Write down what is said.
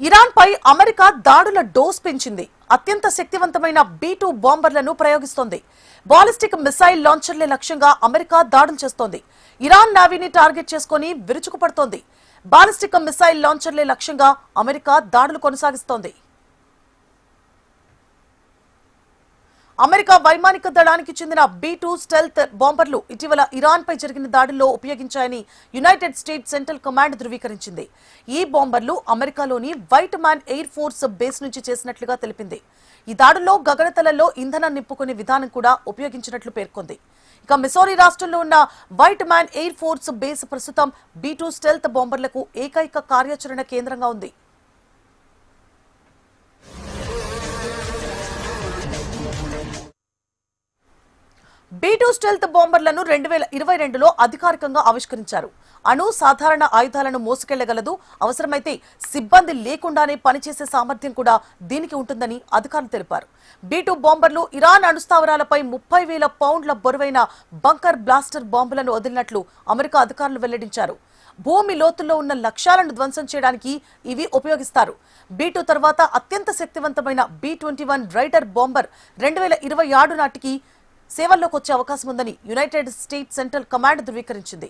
Iran పై America దాడుల dose పెంచింది. అత్యంత శక్తివంతమైన B-2 బాంబర్లను ప్రయోగిస్తోంది. బాలిస్టిక్ మిసైల్ లాంచర్లే లక్ష్యంగా అమెరికా దాడులు చేస్తోంది. ఇరాన్ నావీని టార్గెట్ చేసుకుని విరుచుకుపడుతోంది. బాలిస్టిక్ మిసైల్ లాంచర్లే లక్ష్యంగా అమెరికా దాడులు కొనసాగిస్తోంది. అమెరికా వైమానిక దళానికి చెందిన B-2 స్టెల్త్ బాంబర్లు ఇటీవల ఇరాన్ పై జరిగిన దాడుల్లో ఉపయోగించాయని యునైటెడ్ స్టేట్స్ సెంట్రల్ కమాండ్ ధృవీకరించింది. ఈ బాంబర్లు అమెరికాలోని white man air force base నుంచి చేసినట్లుగా తెలిపింది. ఈ దాడుల్లో గగనతలంలో ఇంధనం నింపుకునే విధానం కూడా ఉపయోగించినట్లు పేర్కొంది. ఇక మిసోరీ రాష్ట్రంలో ఉన్న white man air force base ప్రస్తుతం B-2 స్టెల్త్ బాంబర్లకు ఏకైక కార్యాచరణ కేంద్రంగా ఉంది. B-2 స్టెల్త్ బాంబర్లను 2022లో అధికారికంగా ఆవిష్కరించారు. సాధారణ ఆయుధాలను మోసుకెళ్లగలదు. అవసరమైతే సిబ్బంది లేకుండానే పనిచేసే సామర్థ్యం కూడా దీనికి ఉంటుందని అధికారులు తెలిపారు. B-2 బాంబర్లు ఇరాన్ అణుస్థావరాలపై 30,000 పౌండ్ల బరువైన బంకర్ బ్లాస్టర్ బాంబులను వదిలినట్లు అమెరికా అధికారులు వెల్లడించారు. భూమి లోతుల్లో ఉన్న లక్ష్యాలను ధ్వంసం చేయడానికి ఇవి ఉపయోగిస్తారు. B-2 తర్వాత అత్యంత శక్తివంతమైన B-21 రైడర్ బాంబర్ 2027 నాటికి సేవల్లోకి వచ్చే అవకాశం ఉందని యునైటెడ్ స్టేట్స్ సెంట్రల్ కమాండ్ ధృవీకరించింది.